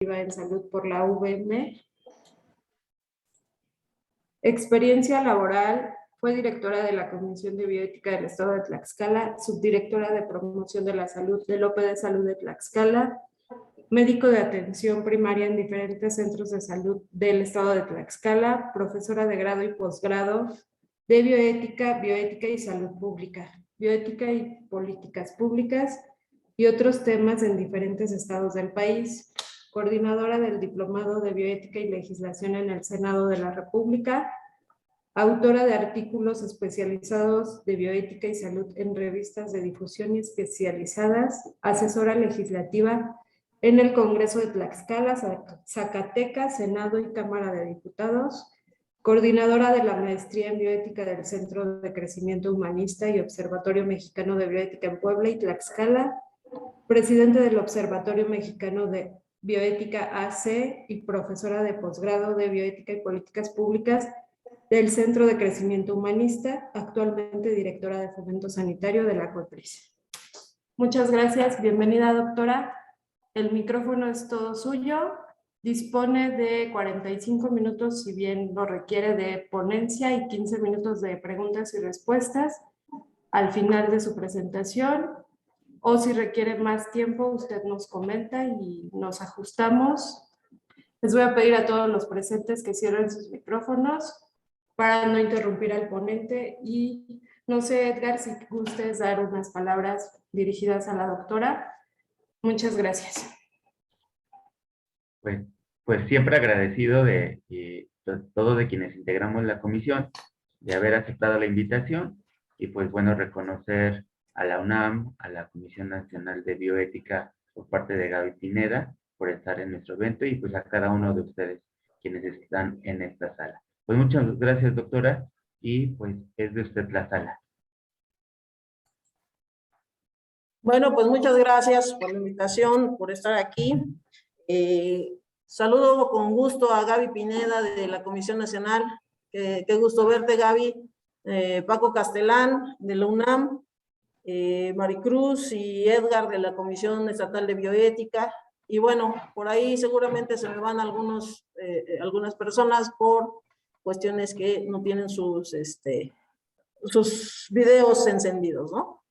en salud por la UVM. Experiencia laboral, fue directora de la Comisión de Bioética del Estado de Tlaxcala, subdirectora de Promoción de la Salud del OPE de Salud de Tlaxcala, médico de atención primaria en diferentes centros de salud del Estado de Tlaxcala, profesora de grado y posgrado de bioética, bioética y salud pública, bioética y políticas públicas y otros temas en diferentes estados del país, coordinadora del Diplomado de Bioética y Legislación en el Senado de la República, autora de artículos especializados de bioética y salud en revistas de difusión y especializadas, asesora legislativa en el Congreso de Tlaxcala, Zacatecas, Senado y Cámara de Diputados, coordinadora de la maestría en bioética del Centro de Crecimiento Humanista y Observatorio Mexicano de Bioética en Puebla y Tlaxcala, presidente del Observatorio Mexicano de Bioética AC y profesora de posgrado de Bioética y Políticas Públicas del Centro de Crecimiento Humanista, actualmente directora de Fomento Sanitario de la COEPRIS. Muchas gracias, bienvenida doctora. El micrófono es todo suyo. Dispone de 45 minutos, si bien lo requiere, de ponencia y 15 minutos de preguntas y respuestas al final de su presentación. O si requiere más tiempo, usted nos comenta y nos ajustamos. Les voy a pedir a todos los presentes que cierren sus micrófonos para no interrumpir al ponente. Y no sé, Edgar, si gustes dar unas palabras dirigidas a la doctora. Muchas gracias. Pues siempre agradecido de todos de quienes integramos la comisión, de haber aceptado la invitación y pues bueno, reconocer a la UNAM, a la Comisión Nacional de Bioética por parte de Gaby Pineda por estar en nuestro evento y pues a cada uno de ustedes quienes están en esta sala. Pues muchas gracias, doctora, y pues es de usted la sala. Bueno, pues muchas gracias por la invitación, por estar aquí. Saludo con gusto a Gaby Pineda de la Comisión Nacional. Qué gusto verte, Gaby. Paco Castelán de la UNAM, Maricruz y Edgar de la Comisión Estatal de Bioética. Y bueno, por ahí seguramente se me van algunas personas por cuestiones que no tienen sus videos encendidos, ¿no?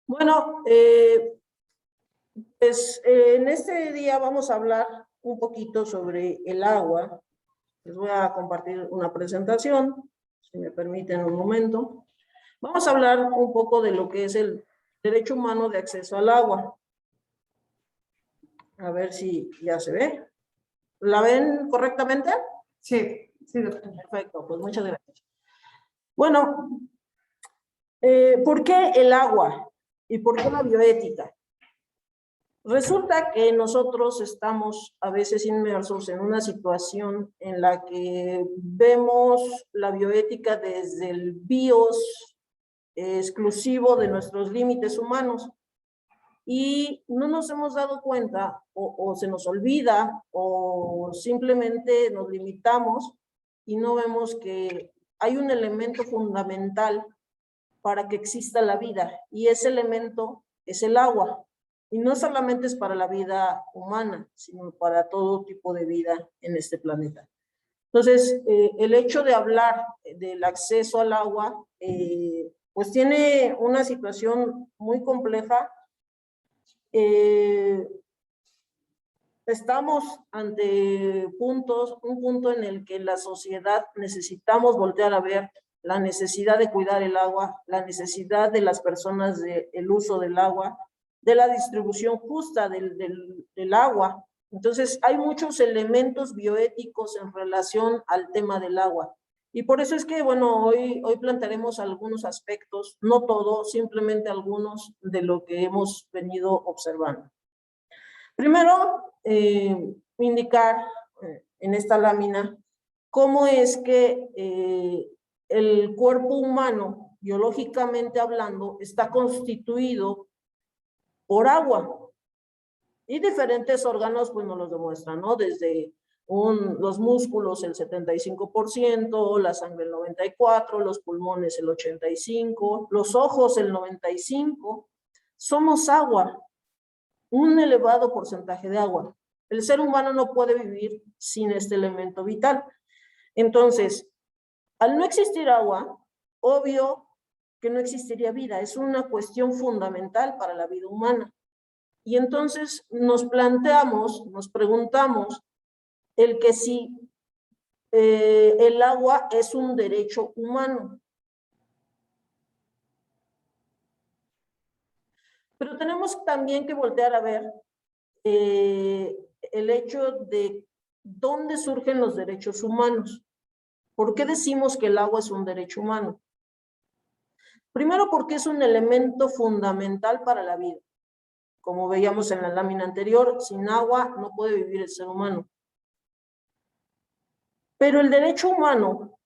Bueno, pues en este día vamos a hablar un poquito sobre el agua. Les voy a compartir una presentación, si me permiten un momento. Vamos a hablar un poco de lo que es el derecho humano de acceso al agua. A ver si ya se ve. ¿La ven correctamente? Sí, sí, doctor. Perfecto, pues muchas gracias. Bueno, ¿por qué el agua? ¿Y por qué la bioética? Resulta que nosotros estamos a veces inmersos en una situación en la que vemos la bioética desde el bios exclusivo de nuestros límites humanos y no nos hemos dado cuenta o se nos olvida o simplemente nos limitamos y no vemos que hay un elemento fundamental para que exista la vida y ese elemento es el agua. Y no solamente es para la vida humana, sino para todo tipo de vida en este planeta. Entonces, el hecho de hablar del acceso al agua, pues tiene una situación muy compleja. Estamos ante un punto en el que la sociedad necesitamos voltear a ver la necesidad de cuidar el agua, la necesidad de las personas del uso del agua, de la distribución justa del agua. Entonces, hay muchos elementos bioéticos en relación al tema del agua. Y por eso es que, bueno, hoy plantearemos algunos aspectos, no todos, simplemente algunos de lo que hemos venido observando. Primero, indicar en esta lámina cómo es que el cuerpo humano, biológicamente hablando, está constituido por agua. Y diferentes órganos, pues nos los demuestran, ¿no? Desde los músculos el 75%, la sangre el 94%, los pulmones el 85%, los ojos el 95%. Somos agua, un elevado porcentaje de agua. El ser humano no puede vivir sin este elemento vital. Entonces, al no existir agua, obvio que no existiría vida. Es una cuestión fundamental para la vida humana. Y entonces nos preguntamos el que si el agua es un derecho humano. Pero tenemos también que voltear a ver el hecho de dónde surgen los derechos humanos. ¿Por qué decimos que el agua es un derecho humano? Primero, porque es un elemento fundamental para la vida. Como veíamos en la lámina anterior, sin agua no puede vivir el ser humano. Pero el derecho humano,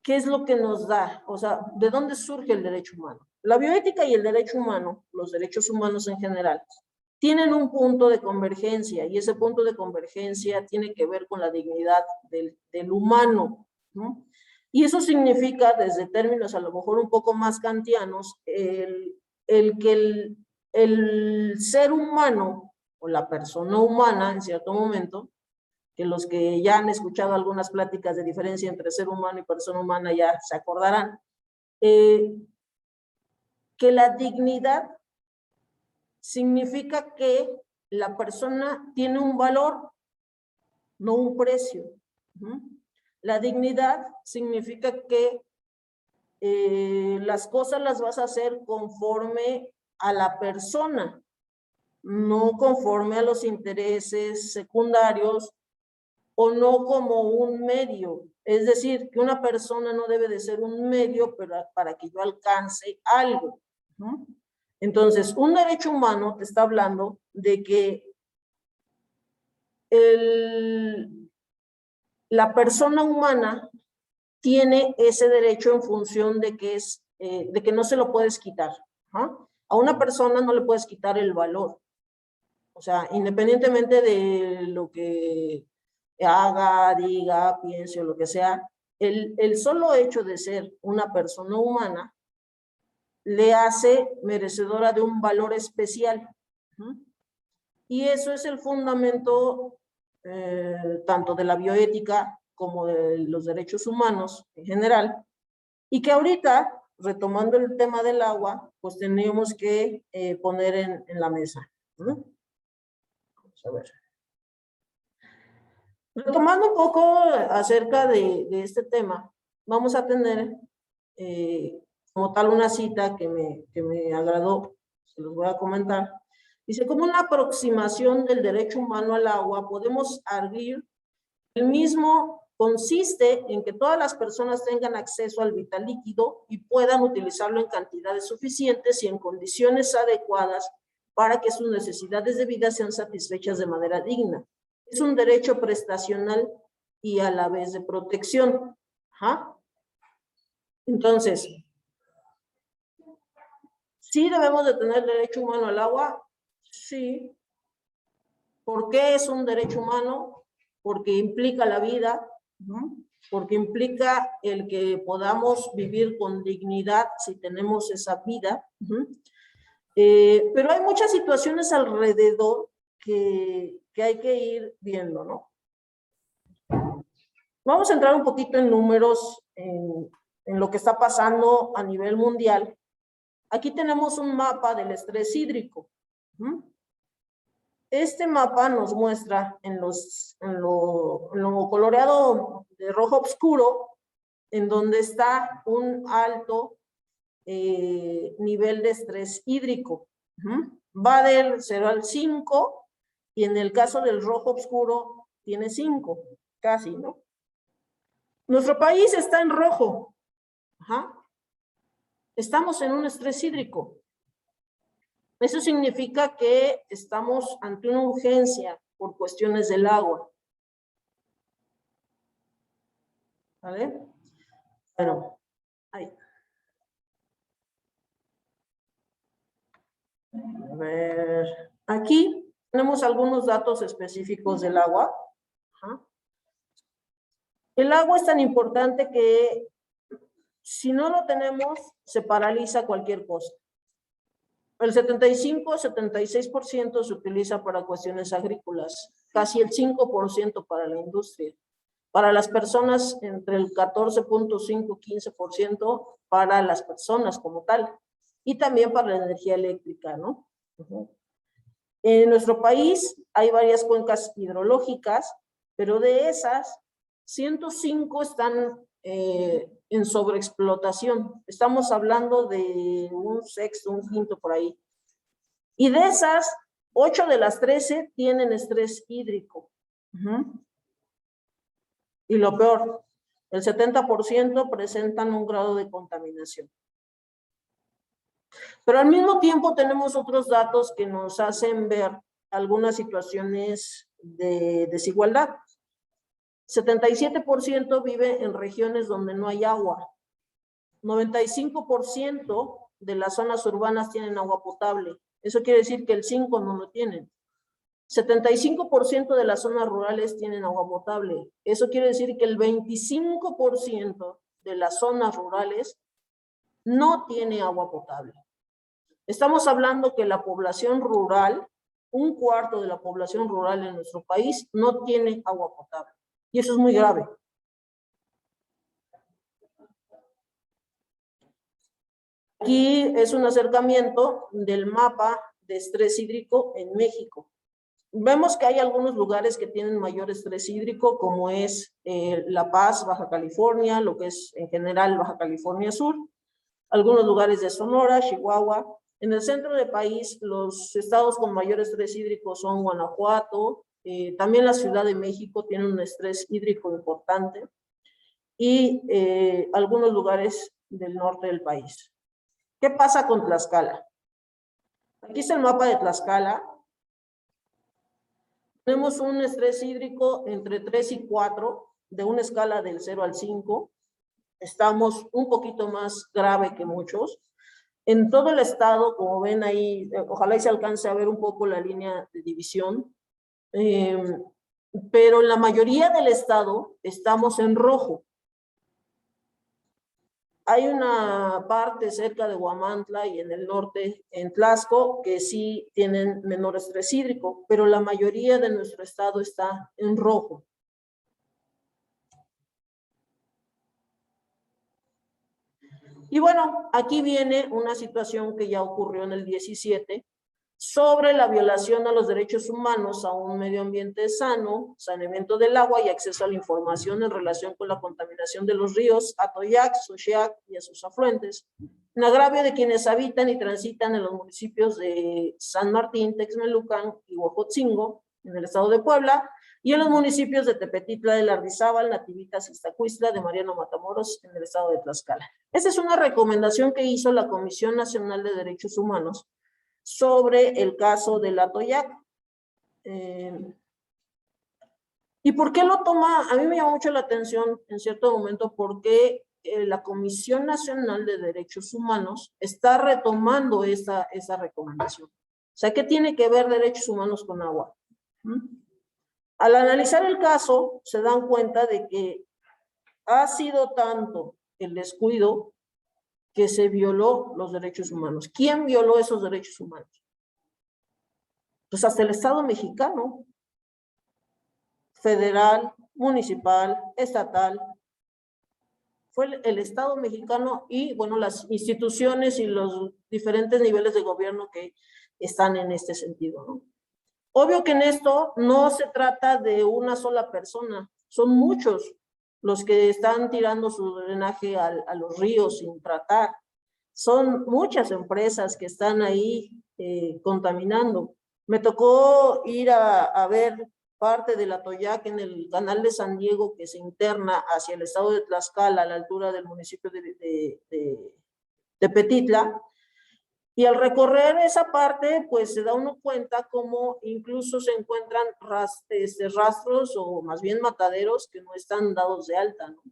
¿qué es lo que nos da? O sea, ¿de dónde surge el derecho humano? La bioética y el derecho humano, los derechos humanos en general, tienen un punto de convergencia, y ese punto de convergencia tiene que ver con la dignidad del humano, ¿no? Y eso significa, desde términos a lo mejor un poco más kantianos, el que el ser humano o la persona humana en cierto momento, que los que ya han escuchado algunas pláticas de diferencia entre ser humano y persona humana ya se acordarán, que la dignidad significa que la persona tiene un valor, no un precio. La dignidad significa que las cosas las vas a hacer conforme a la persona, no conforme a los intereses secundarios o no como un medio. Es decir, que una persona no debe de ser un medio para que yo alcance algo, ¿no? Entonces, un derecho humano te está hablando de que la persona humana tiene ese derecho en función de que no se lo puedes quitar. A una persona no le puedes quitar el valor. O sea, independientemente de lo que haga, diga, piense o lo que sea, el solo hecho de ser una persona humana le hace merecedora de un valor especial. Y eso es el fundamento tanto de la bioética como de los derechos humanos en general, y que ahorita, retomando el tema del agua, pues tenemos que poner en la mesa. Vamos a ver. Retomando un poco acerca de este tema, vamos a tener como tal una cita que me agradó, se los voy a comentar. Dice, como una aproximación del derecho humano al agua, podemos arguir el mismo consiste en que todas las personas tengan acceso al vital líquido y puedan utilizarlo en cantidades suficientes y en condiciones adecuadas para que sus necesidades de vida sean satisfechas de manera digna. Es un derecho prestacional y a la vez de protección. Entonces, ¿sí debemos de tener derecho humano al agua? Sí. ¿Por qué es un derecho humano? Porque implica la vida, porque implica el que podamos vivir con dignidad si tenemos esa vida. Pero hay muchas situaciones alrededor que hay que ir viendo, ¿no? Vamos a entrar un poquito en números, en lo que está pasando a nivel mundial. Aquí tenemos un mapa del estrés hídrico. Este mapa nos muestra en lo coloreado de rojo oscuro, en donde está un alto nivel de estrés hídrico. Va del 0 al 5, y en el caso del rojo oscuro tiene 5, casi, ¿no? Nuestro país está en rojo. Estamos en un estrés hídrico. Eso significa que estamos ante una urgencia por cuestiones del agua. ¿Vale? Bueno, ahí. A ver, aquí tenemos algunos datos específicos del agua. El agua es tan importante que si no lo tenemos, se paraliza cualquier cosa. El 75-76% se utiliza para cuestiones agrícolas. casi el 5% para la industria. Para las personas, entre el 14.5 y 15% para las personas como tal. Y también para la energía eléctrica, ¿no? En nuestro país hay varias cuencas hidrológicas, pero de esas, 105 están en sobreexplotación. Estamos hablando de un sexto, un quinto por ahí. Y de esas, 8 de las 13 tienen estrés hídrico. Y lo peor, el 70% presentan un grado de contaminación. Pero al mismo tiempo tenemos otros datos que nos hacen ver algunas situaciones de desigualdad. 77% vive en regiones donde no hay agua. 95% de las zonas urbanas tienen agua potable. Eso quiere decir que el 5% no lo tienen. 75% de las zonas rurales tienen agua potable. Eso quiere decir que el 25% de las zonas rurales no tiene agua potable. Estamos hablando que la población rural, un cuarto de la población rural en nuestro país no tiene agua potable. Y eso es muy grave. Aquí es un acercamiento del mapa de estrés hídrico en México. Vemos que hay algunos lugares que tienen mayor estrés hídrico, como es La Paz, Baja California, lo que es en general Baja California Sur, algunos lugares de Sonora, Chihuahua. En el centro del país, los estados con mayor estrés hídrico son Guanajuato, también la Ciudad de México tiene un estrés hídrico importante, y algunos lugares del norte del país. ¿Qué pasa con Tlaxcala? Aquí está el mapa de Tlaxcala. Tenemos un estrés hídrico entre 3 y 4, de una escala del 0 al 5. Estamos un poquito más grave que muchos. En todo el estado, como ven ahí, ojalá y se alcance a ver un poco la línea de división, pero en la mayoría del estado estamos en rojo. Hay una parte cerca de Huamantla y en el norte, en Tlaxco, que sí tienen menor estrés hídrico, pero la mayoría de nuestro estado está en rojo. Y bueno, aquí viene una situación que ya ocurrió en el 17, sobre la violación a los derechos humanos a un medio ambiente sano, saneamiento del agua y acceso a la información en relación con la contaminación de los ríos Atoyac, Xochiac y a sus afluentes, en agravio de quienes habitan y transitan en los municipios de San Martín, Texmelucan y Huejotzingo, en el estado de Puebla, y en los municipios de Tepetitla de Lardizábal, Nativitas, Iztacuistla, de Mariano Matamoros, en el estado de Tlaxcala. Esa es una recomendación que hizo la Comisión Nacional de Derechos Humanos sobre el caso del Atoyac. ¿Y por qué lo toma? A mí me llama mucho la atención en cierto momento porque la Comisión Nacional de Derechos Humanos está retomando esa recomendación. O sea, ¿qué tiene que ver derechos humanos con agua? Al analizar el caso, se dan cuenta de que ha sido tanto el descuido que se violó los derechos humanos. ¿Quién violó esos derechos humanos? Pues hasta el Estado mexicano, federal, municipal, estatal. Fue el Estado mexicano y, bueno, las instituciones y los diferentes niveles de gobierno que están en este sentido, ¿no? Obvio que en esto no se trata de una sola persona, son muchos los que están tirando su drenaje a los ríos sin tratar. Son muchas empresas que están ahí contaminando. Me tocó ir a ver parte del Atoyac en el canal de San Diego que se interna hacia el estado de Tlaxcala a la altura del municipio de Tepetitla. Y al recorrer esa parte, pues se da uno cuenta cómo incluso se encuentran rastros o más bien mataderos que no están dados de alta, ¿no?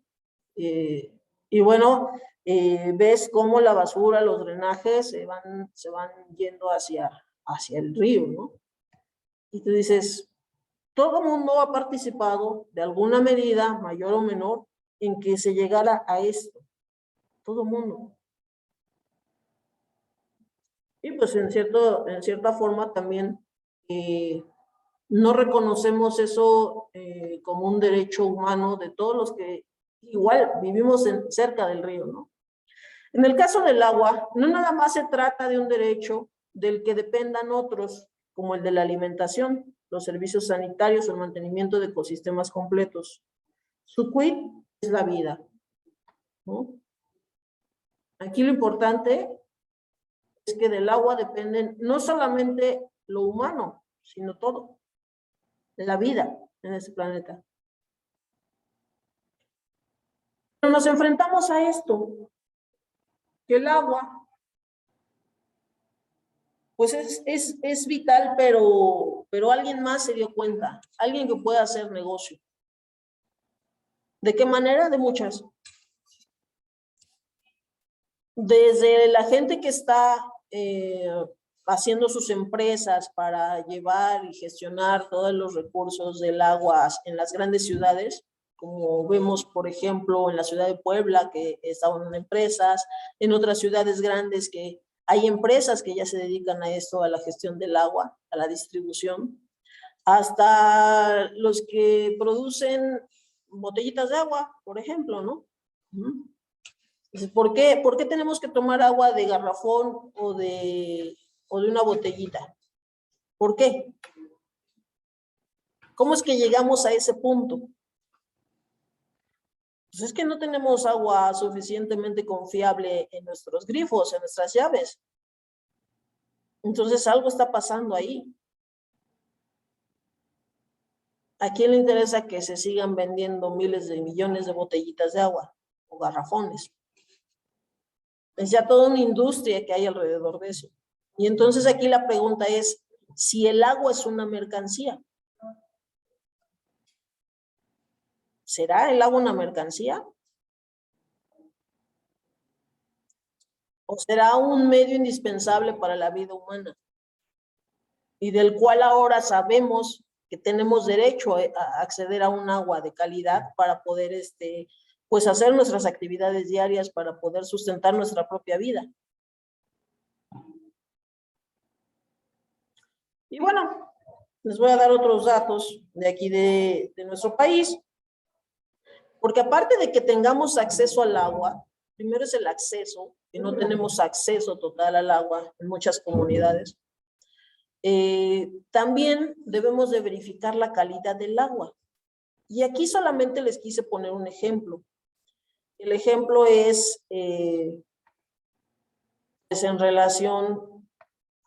Y bueno, ves cómo la basura, los drenajes se van yendo hacia el río, ¿no? Y tú dices, todo el mundo ha participado de alguna medida, mayor o menor, en que se llegara a esto. Todo el mundo. Y pues en cierta forma también No reconocemos eso como un derecho humano de todos los que igual vivimos cerca del río, ¿no? En el caso del agua, no nada más se trata de un derecho del que dependan otros, como el de la alimentación, los servicios sanitarios o el mantenimiento de ecosistemas completos. Su quid es la vida, ¿no? Aquí lo importante es que del agua dependen no solamente lo humano, sino todo, la vida en este planeta. Pero nos enfrentamos a esto, que el agua pues es vital, pero alguien más se dio cuenta, alguien que pueda hacer negocio. ¿De qué manera? De muchas. Desde la gente que está haciendo sus empresas para llevar y gestionar todos los recursos del agua en las grandes ciudades, como vemos, por ejemplo, en la ciudad de Puebla, que estaban empresas, en otras ciudades grandes que hay empresas que ya se dedican a esto, a la gestión del agua, a la distribución, hasta los que producen botellitas de agua, por ejemplo, ¿no? ¿Por qué tenemos que tomar agua de garrafón o de una botellita? ¿Por qué? ¿Cómo es que llegamos a ese punto? Pues es que no tenemos agua suficientemente confiable en nuestros grifos, en nuestras llaves. Entonces algo está pasando ahí. ¿A quién le interesa que se sigan vendiendo miles de millones de botellitas de agua o garrafones? Es ya toda una industria que hay alrededor de eso. Y entonces aquí la pregunta es, si el agua es una mercancía, ¿será el agua una mercancía? ¿O será un medio indispensable para la vida humana? Y del cual ahora sabemos que tenemos derecho a acceder a un agua de calidad para poder pues hacer nuestras actividades diarias, para poder sustentar nuestra propia vida. Y bueno, les voy a dar otros datos de aquí de nuestro país, porque aparte de que tengamos acceso al agua, primero es el acceso, que no tenemos acceso total al agua en muchas comunidades. También debemos de verificar la calidad del agua. Y aquí solamente les quise poner un ejemplo. El ejemplo es pues en relación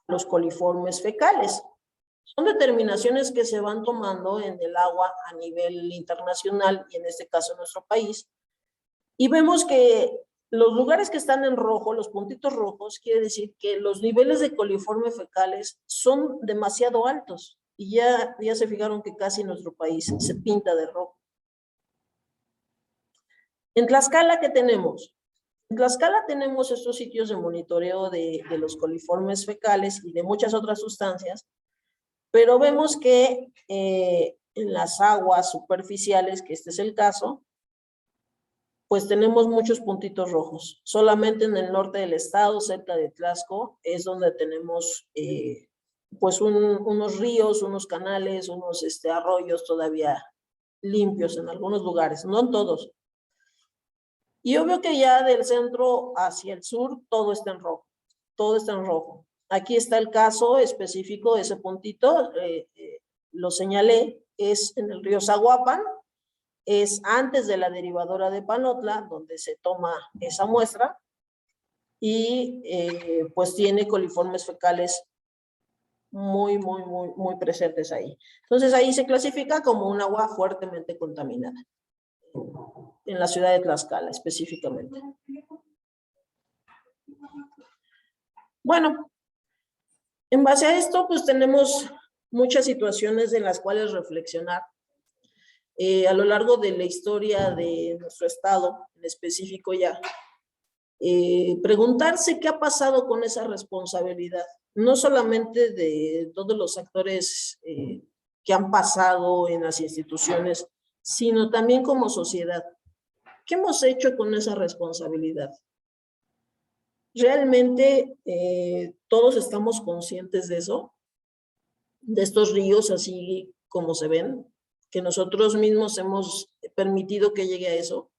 a los coliformes fecales. Son determinaciones que se van tomando en el agua a nivel internacional y en este caso en nuestro país. Y vemos que los lugares que están en rojo, los puntitos rojos, quiere decir que los niveles de coliformes fecales son demasiado altos. Y ya se fijaron que casi nuestro país se pinta de rojo. En Tlaxcala, ¿qué tenemos? En Tlaxcala tenemos estos sitios de monitoreo de los coliformes fecales y de muchas otras sustancias, pero vemos que en las aguas superficiales, que este es el caso, pues tenemos muchos puntitos rojos. Solamente en el norte del estado, cerca de Tlaxco, es donde tenemos pues unos ríos, unos canales, unos arroyos todavía limpios en algunos lugares, no en todos. Y obvio que ya del centro hacia el sur todo está en rojo, todo está en rojo. Aquí está el caso específico de ese puntito, lo señalé, es en el río Zaguapan, es antes de la derivadora de Panotla, donde se toma esa muestra, y pues tiene coliformes fecales muy presentes ahí. Entonces ahí se clasifica como un agua fuertemente contaminada, en la ciudad de Tlaxcala específicamente. Bueno, en base a esto, pues tenemos muchas situaciones en las cuales reflexionar. A lo largo de la historia de nuestro estado, en específico ya, preguntarse qué ha pasado con esa responsabilidad, no solamente de todos los actores que han pasado en las instituciones, sino también como sociedad. ¿Qué hemos hecho con esa responsabilidad? ¿Realmente todos estamos conscientes de eso? De estos ríos así como se ven, que nosotros mismos hemos permitido que llegue a eso.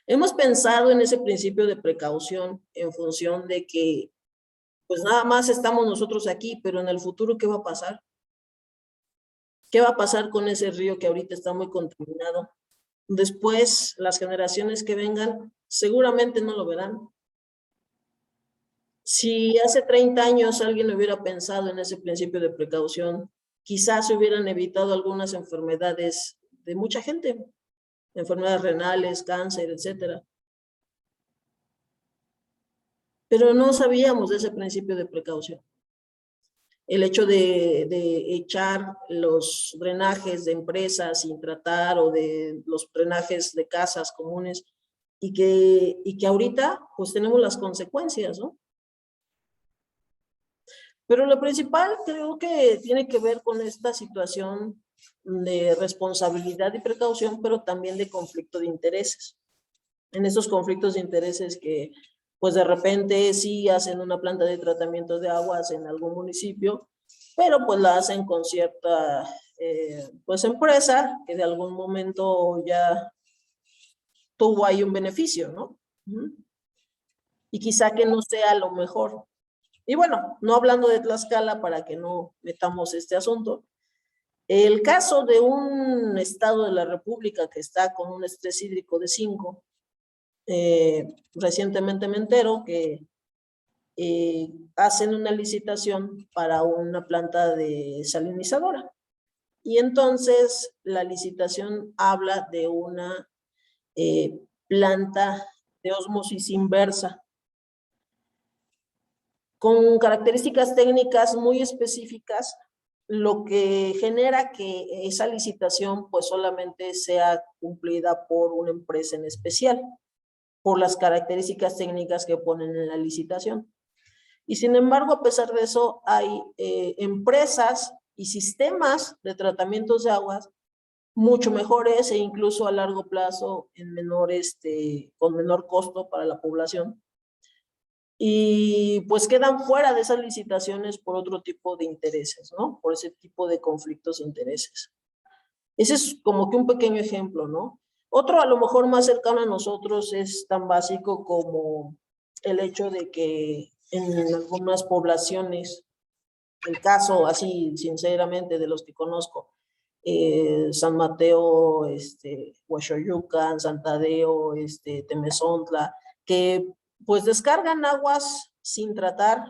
Hemos pensado en ese principio de precaución en función de que pues nada más estamos nosotros aquí, pero en el futuro, ¿qué va a pasar? ¿Qué va a pasar con ese río que ahorita está muy contaminado? Después, las generaciones que vengan seguramente no lo verán. Si hace 30 años alguien hubiera pensado en ese principio de precaución, quizás se hubieran evitado algunas enfermedades de mucha gente, enfermedades renales, cáncer, etcétera. Pero no sabíamos de ese principio de precaución. El hecho de echar los drenajes de empresas sin tratar o de los drenajes de casas comunes y que ahorita pues tenemos las consecuencias, ¿no? Pero lo principal creo que tiene que ver con esta situación de responsabilidad y precaución, pero también de conflicto de intereses. En esos conflictos de intereses que pues de repente sí hacen una planta de tratamiento de aguas en algún municipio, pero pues la hacen con cierta pues empresa que de algún momento ya tuvo ahí un beneficio, ¿no? Y quizá que no sea lo mejor. Y bueno, no hablando de Tlaxcala para que no metamos este asunto, el caso de un estado de la República que está con un estrés hídrico de 5, recientemente me entero que hacen una licitación para una planta de salinizadora. Y entonces la licitación habla de una planta de ósmosis inversa con características técnicas muy específicas, lo que genera que esa licitación pues solamente sea cumplida por una empresa en especial, por las características técnicas que ponen en la licitación. Y sin embargo, a pesar de eso, hay empresas y sistemas de tratamientos de aguas mucho mejores e incluso a largo plazo en con menor costo para la población. Y pues quedan fuera de esas licitaciones por otro tipo de intereses, ¿no? Por ese tipo de conflictos de intereses. Ese es como que un pequeño ejemplo, ¿no? Otro a lo mejor más cercano a nosotros es tan básico como el hecho de que en algunas poblaciones, el caso así sinceramente de los que conozco, San Mateo, Huaxoyucan, Santadeo, Temezontla, que pues descargan aguas sin tratar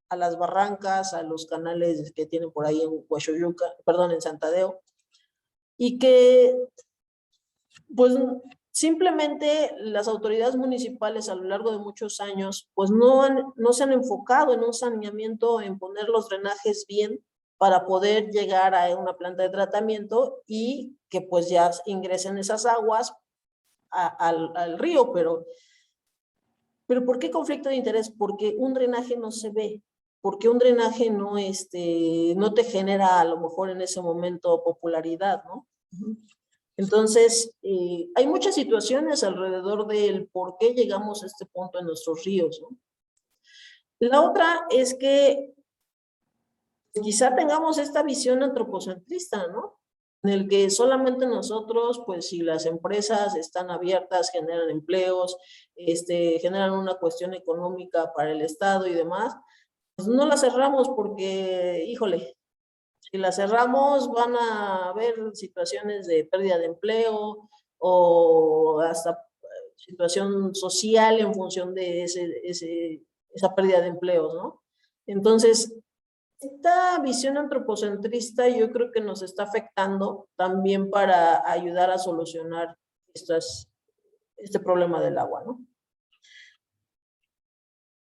a las barrancas, a los canales que tienen por ahí en Huaxoyucan, perdón, en Santadeo, y que pues simplemente las autoridades municipales a lo largo de muchos años pues no se han enfocado en un saneamiento, en poner los drenajes bien para poder llegar a una planta de tratamiento y que pues ya ingresen esas aguas al río, pero ¿por qué conflicto de interés? Porque un drenaje no se ve, porque un drenaje no te genera a lo mejor en ese momento popularidad, ¿no? Entonces, hay muchas situaciones alrededor del por qué llegamos a este punto en nuestros ríos, ¿no? La otra es que quizá tengamos esta visión antropocentrista, ¿no? En el que solamente nosotros, pues si las empresas están abiertas, generan empleos, generan una cuestión económica para el Estado y demás, pues no las cerramos porque, híjole, si las cerramos van a haber situaciones de pérdida de empleo o hasta situación social en función de esa pérdida de empleos, ¿no? Entonces, esta visión antropocentrista yo creo que nos está afectando también para ayudar a solucionar este problema del agua, ¿no?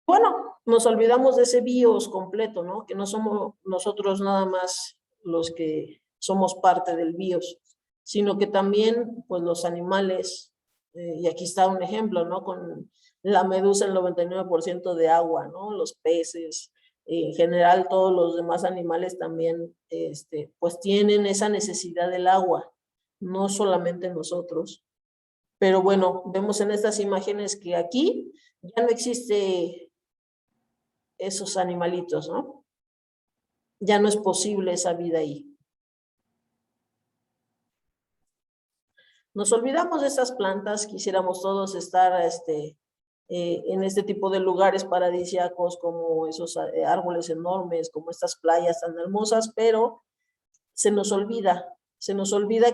Bueno, nos olvidamos de ese bios completo, ¿no? Que no somos nosotros nada más los que somos parte del bios, sino que también, pues, los animales, y aquí está un ejemplo, ¿no? Con la medusa, el 99% de agua, ¿no? Los peces, en general, todos los demás animales también, pues, tienen esa necesidad del agua, no solamente nosotros. Pero bueno, vemos en estas imágenes que aquí ya no existe esos animalitos, ¿no? Ya no es posible esa vida ahí. Nos olvidamos de estas plantas, quisiéramos todos estar en este tipo de lugares paradisíacos como esos árboles enormes, como estas playas tan hermosas, pero se nos olvida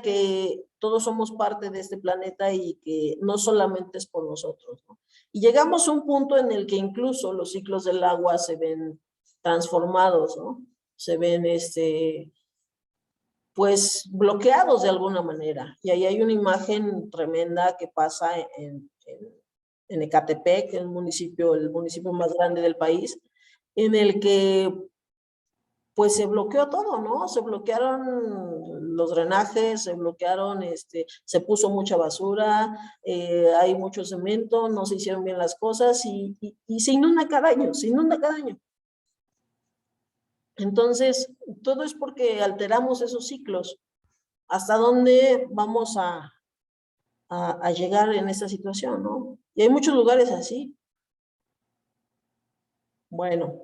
que todos somos parte de este planeta y que no solamente es por nosotros, ¿no? Y llegamos a un punto en el que incluso los ciclos del agua se ven transformados, ¿no? Se ven, pues, bloqueados de alguna manera. Y ahí hay una imagen tremenda que pasa en Ecatepec, el municipio más grande del país, en el que pues se bloqueó todo, ¿no? Se bloquearon los drenajes, se bloquearon, se puso mucha basura, hay mucho cemento, no se hicieron bien las cosas y se inunda cada año, se inunda cada año. Entonces, todo es porque alteramos esos ciclos. ¿Hasta dónde vamos a llegar en esta situación, no? Y hay muchos lugares así. Bueno,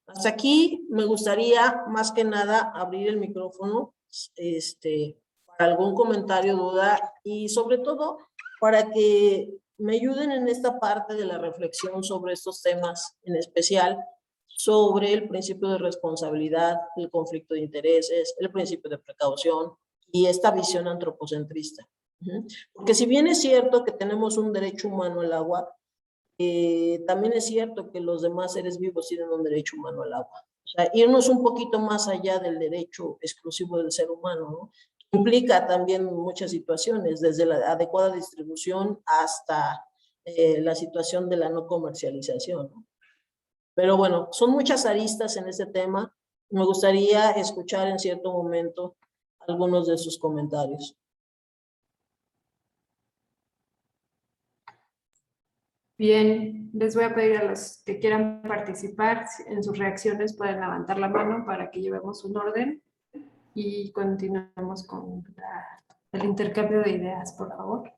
hasta aquí me gustaría más que nada abrir el micrófono para algún comentario, duda y sobre todo para que me ayuden en esta parte de la reflexión sobre estos temas, en especial sobre el principio de responsabilidad, el conflicto de intereses, el principio de precaución y esta visión antropocentrista. Porque si bien es cierto que tenemos un derecho humano al agua, también es cierto que los demás seres vivos tienen un derecho humano al agua. O sea, irnos un poquito más allá del derecho exclusivo del ser humano, ¿no? Implica también muchas situaciones, desde la adecuada distribución hasta la situación de la no comercialización, ¿no? Pero bueno, son muchas aristas en este tema. Me gustaría escuchar en cierto momento algunos de sus comentarios. Bien, les voy a pedir a los que quieran participar en sus reacciones, pueden levantar la mano para que llevemos un orden y continuemos con el intercambio de ideas, por favor.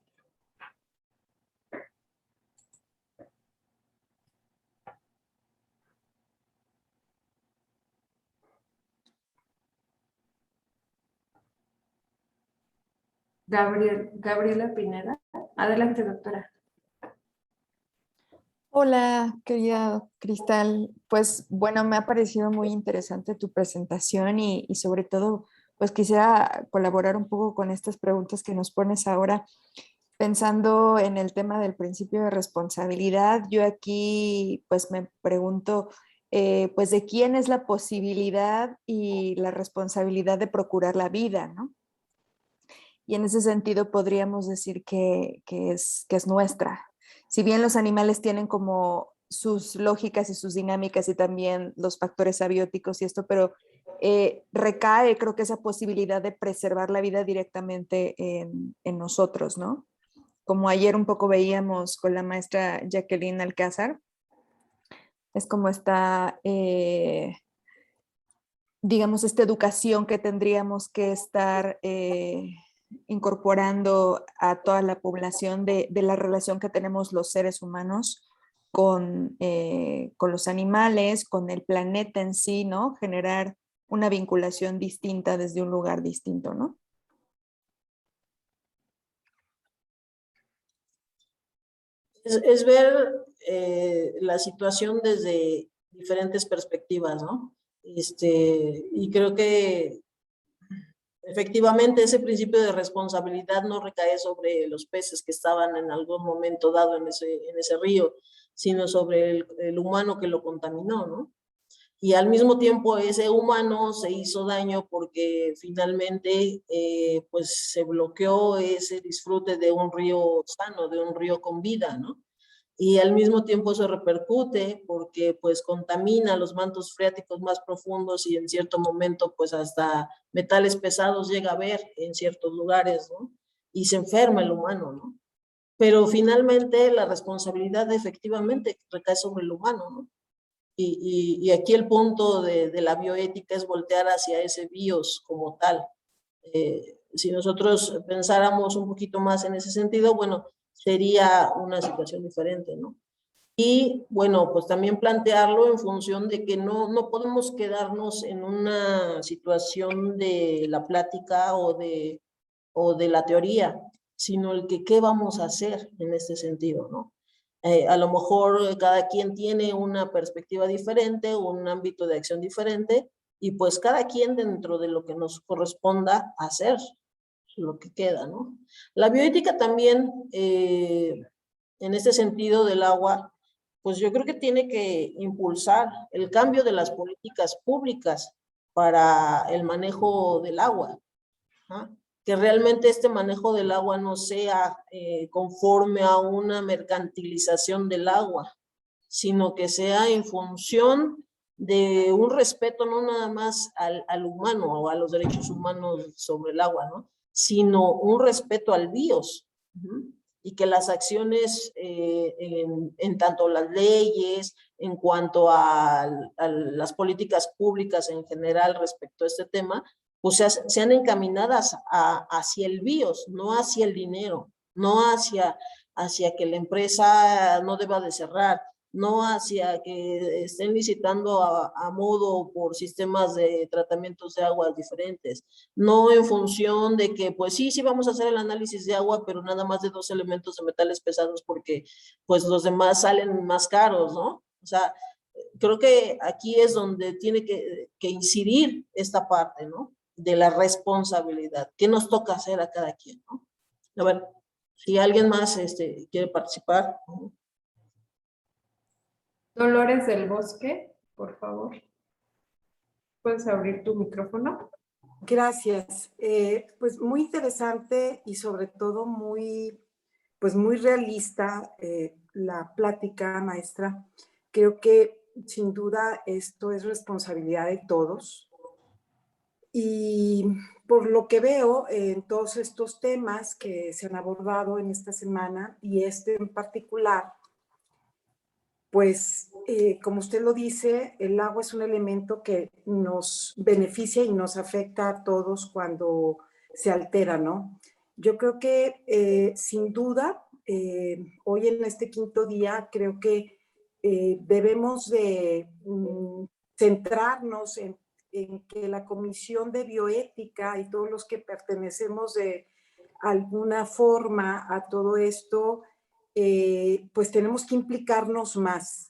Gabriela Pineda. Adelante, doctora. Hola, querida Cristal. Pues bueno, me ha parecido muy interesante tu presentación y sobre todo, pues quisiera colaborar un poco con estas preguntas que nos pones ahora, pensando en el tema del principio de responsabilidad. Yo aquí pues me pregunto, pues de quién es la posibilidad y la responsabilidad de procurar la vida, ¿no? Y en ese sentido podríamos decir que es nuestra. Si bien los animales tienen como sus lógicas y sus dinámicas y también los factores abióticos y esto, pero recae, creo que esa posibilidad de preservar la vida directamente en nosotros, ¿no? Como ayer un poco veíamos con la maestra Jacqueline Alcázar, es como esta, digamos, esta educación que tendríamos que estar incorporando a toda la población de la relación que tenemos los seres humanos con los animales, con el planeta en sí, ¿no? Generar una vinculación distinta desde un lugar distinto, ¿no? Es ver la situación desde diferentes perspectivas, ¿no? Y creo que efectivamente ese principio de responsabilidad no recae sobre los peces que estaban en algún momento dado en ese río, sino sobre el humano que lo contaminó, ¿no? Y al mismo tiempo ese humano se hizo daño porque finalmente pues se bloqueó ese disfrute de un río sano, de un río con vida, ¿no? Y al mismo tiempo eso repercute porque pues contamina los mantos freáticos más profundos y en cierto momento pues hasta metales pesados llega a ver en ciertos lugares, ¿no? Y se enferma el humano, ¿no? Pero finalmente la responsabilidad efectivamente recae sobre el humano, ¿no? Y aquí el punto de la bioética es voltear hacia ese bios como tal. Si nosotros pensáramos un poquito más en ese sentido, bueno, sería una situación diferente, ¿no? Y bueno, pues también plantearlo en función de que no podemos quedarnos en una situación de la plática o de o de la teoría, sino el que qué vamos a hacer en este sentido, ¿no? A lo mejor cada quien tiene una perspectiva diferente, un ámbito de acción diferente, y pues cada quien dentro de lo que nos corresponda hacer lo que queda, ¿no? La bioética también, en este sentido del agua, pues yo creo que tiene que impulsar el cambio de las políticas públicas para el manejo del agua, ¿no? Que realmente este manejo del agua no sea conforme a una mercantilización del agua, sino que sea en función de un respeto no nada más al humano o a los derechos humanos sobre el agua, ¿no? Sino un respeto al bios. Y que las acciones en tanto las leyes, en cuanto a las políticas públicas en general respecto a este tema, pues sean encaminadas hacia el bios, no hacia el dinero, no hacia que la empresa no deba de cerrar, no hacia que estén licitando a modo por sistemas de tratamientos de aguas diferentes, no en función de que, pues sí vamos a hacer el análisis de agua, pero nada más de 2 elementos de metales pesados porque pues los demás salen más caros, ¿no? O sea, creo que aquí es donde tiene que incidir esta parte, ¿no? De la responsabilidad. ¿Qué nos toca hacer a cada quien, no? A ver, si alguien más quiere participar. Dolores del Bosque, por favor. ¿Puedes abrir tu micrófono? Gracias. Pues muy interesante y sobre todo muy realista la plática, maestra. Creo que sin duda esto es responsabilidad de todos. Y por lo que veo en todos estos temas que se han abordado en esta semana y este en particular, pues como usted lo dice, el agua es un elemento que nos beneficia y nos afecta a todos cuando se altera, ¿no? Yo creo que sin duda, hoy en este 5º día, creo que debemos de centrarnos en que la Comisión de Bioética y todos los que pertenecemos de alguna forma a todo esto, pues tenemos que implicarnos más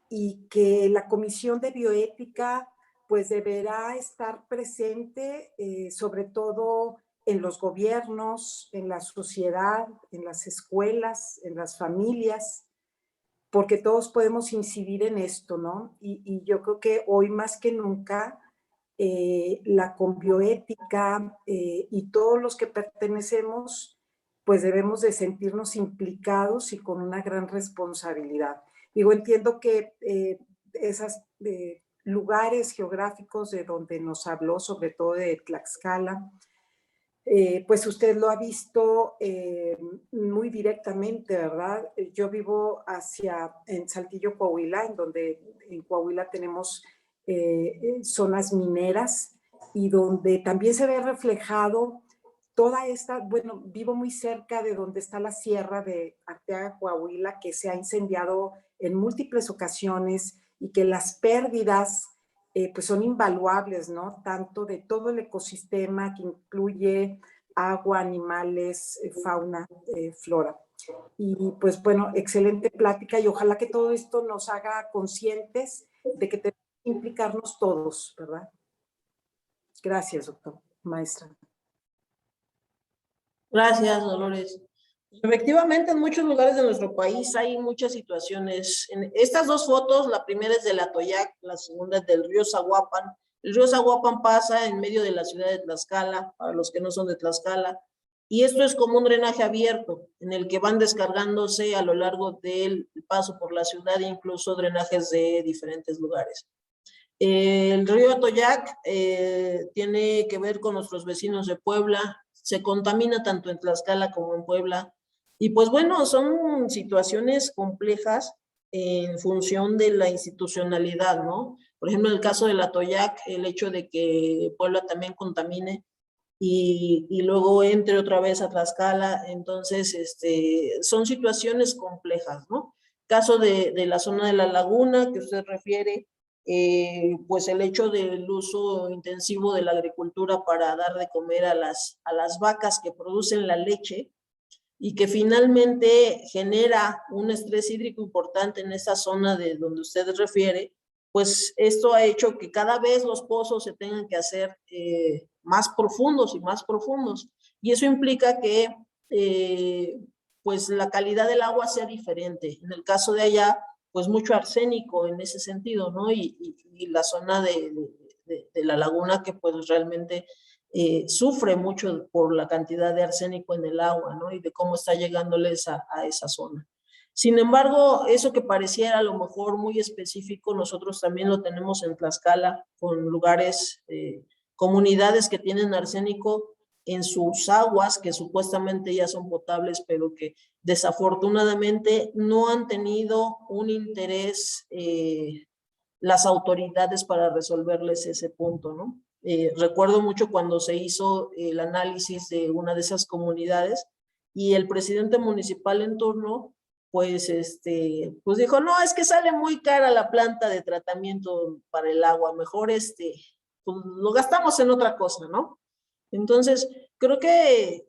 y que la Comisión de Bioética pues deberá estar presente sobre todo en los gobiernos, en la sociedad, en las escuelas, en las familias, porque todos podemos incidir en esto, ¿no? Y yo creo que hoy más que nunca la Conbioética y todos los que pertenecemos pues debemos de sentirnos implicados y con una gran responsabilidad. Digo, entiendo que esos lugares geográficos de donde nos habló, sobre todo de Tlaxcala, pues usted lo ha visto muy directamente, ¿verdad? Yo vivo en Saltillo, Coahuila, en donde en Coahuila tenemos zonas mineras y donde también se ve reflejado toda esta, bueno, vivo muy cerca de donde está la sierra de Arteaga, Coahuila, que se ha incendiado en múltiples ocasiones y que las pérdidas pues son invaluables, ¿no? Tanto de todo el ecosistema que incluye agua, animales, fauna, flora. Y pues bueno, excelente plática y ojalá que todo esto nos haga conscientes de que tenemos que implicarnos todos, ¿verdad? Gracias, doctor, maestra. Gracias, Dolores. Efectivamente, en muchos lugares de nuestro país hay muchas situaciones. En estas 2 fotos, la primera es del Atoyac, la segunda es del río Zaguapan. El río Zaguapan pasa en medio de la ciudad de Tlaxcala, para los que no son de Tlaxcala, y esto es como un drenaje abierto, en el que van descargándose a lo largo del paso por la ciudad, incluso drenajes de diferentes lugares. El río Atoyac tiene que ver con nuestros vecinos de Puebla, se contamina tanto en Tlaxcala como en Puebla, y pues bueno, son situaciones complejas en función de la institucionalidad, ¿no? Por ejemplo, en el caso del Atoyac, el hecho de que Puebla también contamine y luego entre otra vez a Tlaxcala, entonces son situaciones complejas, ¿no? Caso de la zona de la laguna que usted refiere, pues el hecho del uso intensivo de la agricultura para dar de comer a las vacas que producen la leche, y que finalmente genera un estrés hídrico importante en esa zona de donde usted refiere, pues esto ha hecho que cada vez los pozos se tengan que hacer más profundos y más profundos. Y eso implica que pues la calidad del agua sea diferente. En el caso de allá, pues mucho arsénico en ese sentido, ¿no? Y la zona de la laguna que pues realmente sufre mucho por la cantidad de arsénico en el agua, ¿no? Y de cómo está llegándoles a esa zona. Sin embargo, eso que pareciera a lo mejor muy específico, nosotros también lo tenemos en Tlaxcala, con lugares, comunidades que tienen arsénico en sus aguas, que supuestamente ya son potables, pero que desafortunadamente no han tenido un interés las autoridades para resolverles ese punto, ¿no? Recuerdo mucho cuando se hizo el análisis de una de esas comunidades y el presidente municipal en turno, pues, pues dijo, no, es que sale muy cara la planta de tratamiento para el agua, mejor pues lo gastamos en otra cosa, ¿no? Entonces, creo que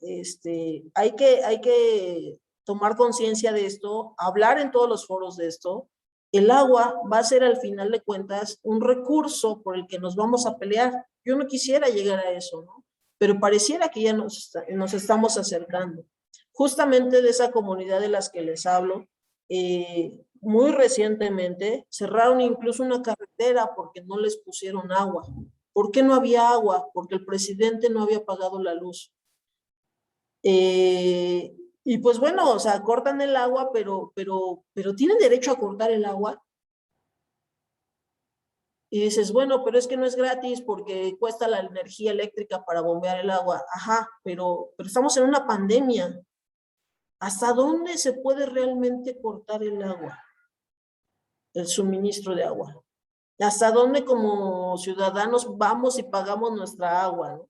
hay que tomar conciencia de esto, hablar en todos los foros de esto. El agua va a ser al final de cuentas un recurso por el que nos vamos a pelear. Yo no quisiera llegar a eso, ¿no? Pero pareciera que ya nos estamos acercando. Justamente de esa comunidad de las que les hablo, muy recientemente cerraron incluso una carretera porque no les pusieron agua. ¿Por qué no había agua? Porque el presidente no había pagado la luz. Y pues bueno, o sea, cortan el agua, pero ¿tienen derecho a cortar el agua? Y dices, bueno, pero es que no es gratis porque cuesta la energía eléctrica para bombear el agua. Ajá, pero estamos en una pandemia. ¿Hasta dónde se puede realmente cortar el agua? El suministro de agua. ¿Hasta dónde como ciudadanos vamos y pagamos nuestra agua, ¿no?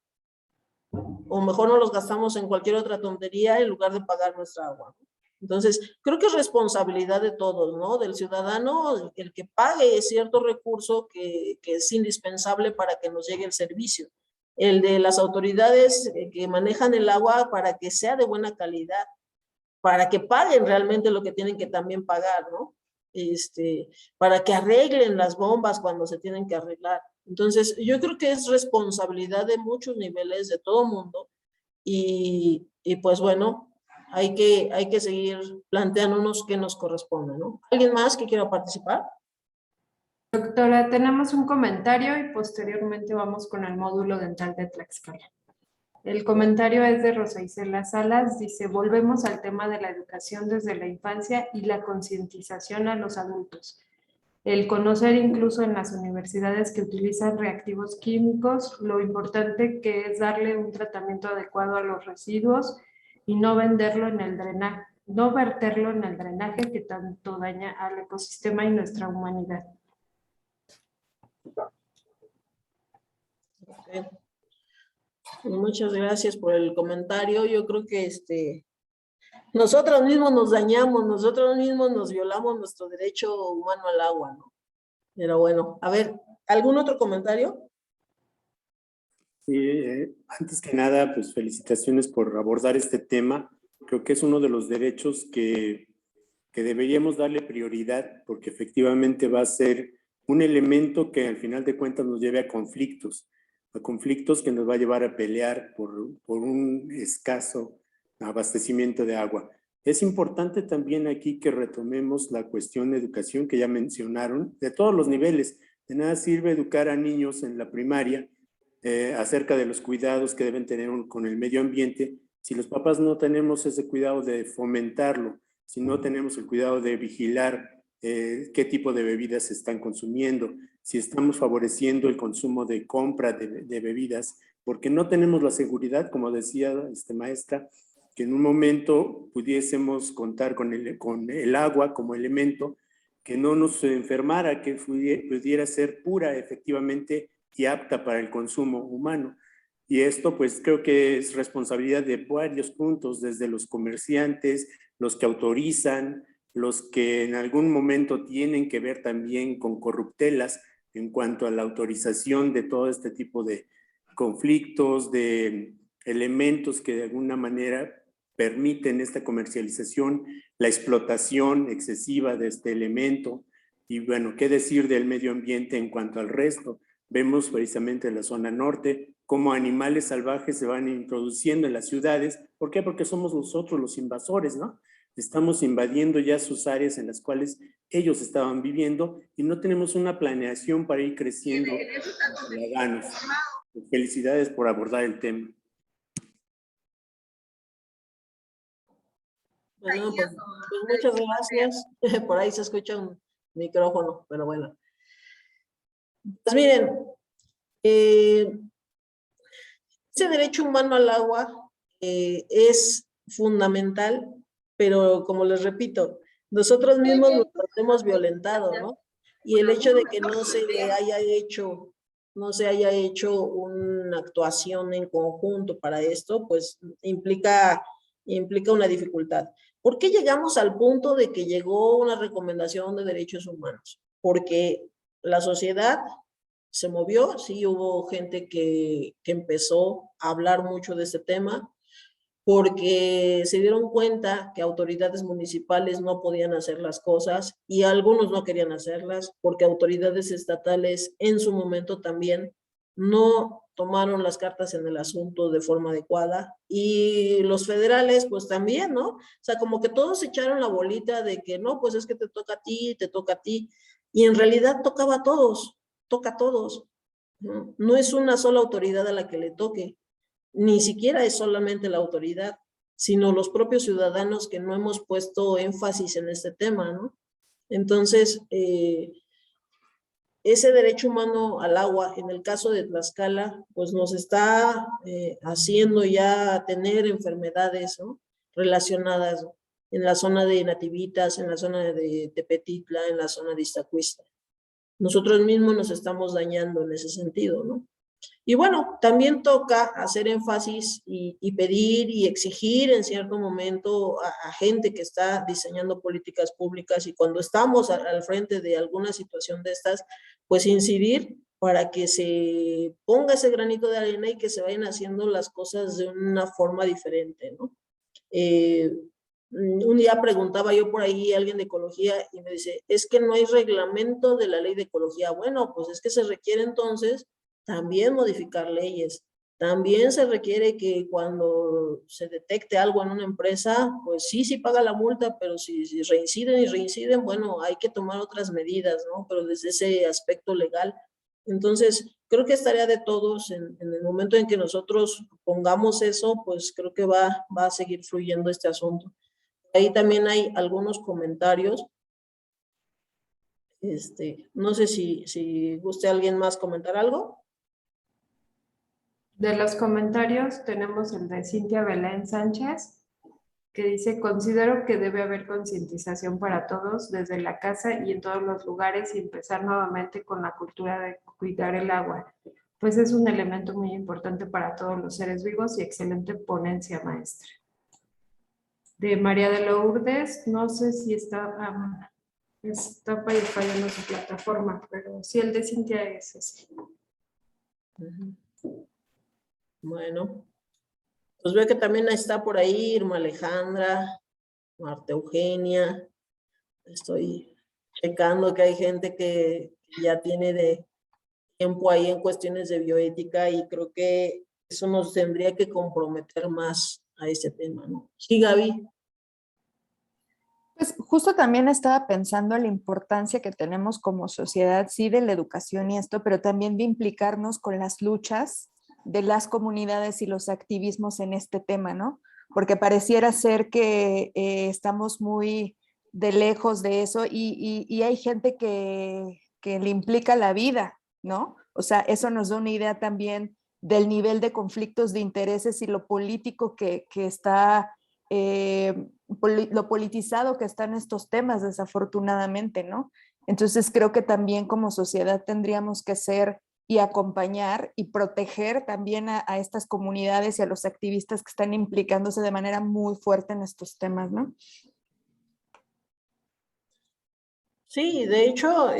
O mejor no los gastamos en cualquier otra tontería en lugar de pagar nuestra agua, ¿no? Entonces, creo que es responsabilidad de todos, ¿no? Del ciudadano, el que pague cierto recurso que es indispensable para que nos llegue el servicio. El de las autoridades que manejan el agua para que sea de buena calidad, para que paguen realmente lo que tienen que también pagar, ¿no? Para que arreglen las bombas cuando se tienen que arreglar. Entonces, yo creo que es responsabilidad de muchos niveles, de todo mundo, y pues bueno, hay que seguir planteándonos qué nos corresponde, ¿no? ¿Alguien más que quiera participar? Doctora, tenemos un comentario y posteriormente vamos con el módulo dental de Tlaxcala. El comentario es de Rosa Isela Salas, dice, volvemos al tema de la educación desde la infancia y la concientización a los adultos. El conocer incluso en las universidades que utilizan reactivos químicos, lo importante que es darle un tratamiento adecuado a los residuos y no venderlo en el drenaje, no verterlo en el drenaje que tanto daña al ecosistema y nuestra humanidad. Okay. Muchas gracias por el comentario. Yo creo que nosotros mismos nos dañamos, nosotros mismos nos violamos nuestro derecho humano al agua, ¿no? Pero bueno, a ver, ¿algún otro comentario? Sí, antes que nada, pues felicitaciones por abordar este tema. Creo que es uno de los derechos que deberíamos darle prioridad porque efectivamente va a ser un elemento que al final de cuentas nos lleve a conflictos que nos va a llevar a pelear por un escaso abastecimiento de agua. Es importante también aquí que retomemos la cuestión de educación que ya mencionaron, de todos los niveles. De nada sirve educar a niños en la primaria acerca de los cuidados que deben tener con el medio ambiente si los papás no tenemos ese cuidado de fomentarlo, si no tenemos el cuidado de vigilar qué tipo de bebidas se están consumiendo, si estamos favoreciendo el consumo de compra de bebidas, porque no tenemos la seguridad, como decía maestra, que en un momento pudiésemos contar con el agua como elemento que no nos enfermara, que pudiera ser pura efectivamente y apta para el consumo humano. Y esto pues creo que es responsabilidad de varios puntos, desde los comerciantes, los que autorizan, los que en algún momento tienen que ver también con corruptelas en cuanto a la autorización de todo este tipo de conflictos, de elementos que de alguna manera permiten esta comercialización, la explotación excesiva de este elemento. Y bueno, ¿qué decir del medio ambiente en cuanto al resto? Vemos precisamente en la zona norte cómo animales salvajes se van introduciendo en las ciudades. ¿Por qué? Porque somos nosotros los invasores, ¿no? Estamos invadiendo ya sus áreas en las cuales ellos estaban viviendo y no tenemos una planeación para ir creciendo ciudadanos. Felicidades por abordar el tema. Bueno, pues muchas gracias. Por ahí se escucha un micrófono, pero bueno. Pues miren, ese derecho humano al agua es fundamental, pero como les repito, nosotros mismos nos hemos violentado, ¿no? Y el hecho de que no se haya hecho una actuación en conjunto para esto, pues implica una dificultad. ¿Por qué llegamos al punto de que llegó una recomendación de derechos humanos? Porque la sociedad se movió, sí hubo gente que empezó a hablar mucho de este tema, porque se dieron cuenta que autoridades municipales no podían hacer las cosas y algunos no querían hacerlas, porque autoridades estatales en su momento también no tomaron las cartas en el asunto de forma adecuada, y los federales pues también, ¿no? O sea, como que todos echaron la bolita de que no, pues es que te toca a ti, y en realidad tocaba a todos, toca a todos, ¿no? No es una sola autoridad a la que le toque, ni siquiera es solamente la autoridad, sino los propios ciudadanos que no hemos puesto énfasis en este tema, ¿no? Entonces, ese derecho humano al agua, en el caso de Tlaxcala, pues nos está haciendo ya tener enfermedades, ¿no?, relacionadas en la zona de Nativitas, en la zona de Tepetitla, en la zona de Iztacuista. Nosotros mismos nos estamos dañando en ese sentido, ¿no? Y bueno, también toca hacer énfasis y pedir y exigir en cierto momento a gente que está diseñando políticas públicas, y cuando estamos al frente de alguna situación de estas, pues incidir para que se ponga ese granito de arena y que se vayan haciendo las cosas de una forma diferente, ¿no? Un día preguntaba yo por ahí a alguien de ecología y me dice, es que no hay reglamento de la ley de ecología. Bueno, pues es que se requiere entonces también modificar leyes. También se requiere que cuando se detecte algo en una empresa, pues sí paga la multa, pero si reinciden, bueno, hay que tomar otras medidas, ¿no? Pero desde ese aspecto legal. Entonces, creo que es tarea de todos en el momento en que nosotros pongamos eso, pues creo que va a seguir fluyendo este asunto. Ahí también hay algunos comentarios. No sé si guste alguien más comentar algo. De los comentarios tenemos el de Cintia Belén Sánchez, que dice, considero que debe haber concientización para todos desde la casa y en todos los lugares, y empezar nuevamente con la cultura de cuidar el agua, pues es un elemento muy importante para todos los seres vivos, y excelente ponencia, maestra. De María de Lourdes, no sé si está fallando su plataforma, pero sí, el de Cintia es ese. Bueno, pues veo que también está por ahí Irma Alejandra, Marta Eugenia. Estoy checando que hay gente que ya tiene de tiempo ahí en cuestiones de bioética, y creo que eso nos tendría que comprometer más a ese tema, ¿no? Sí, Gaby. Pues justo también estaba pensando en la importancia que tenemos como sociedad, sí, de la educación y esto, pero también de implicarnos con las luchas de las comunidades y los activismos en este tema, ¿no? Porque pareciera ser que estamos muy de lejos de eso, y hay gente que le implica la vida, ¿no? O sea, eso nos da una idea también del nivel de conflictos de intereses y lo político que está, lo politizado que están estos temas, desafortunadamente, ¿no? Entonces creo que también como sociedad tendríamos que ser y acompañar y proteger también a estas comunidades y a los activistas que están implicándose de manera muy fuerte en estos temas, ¿no? Sí, de hecho,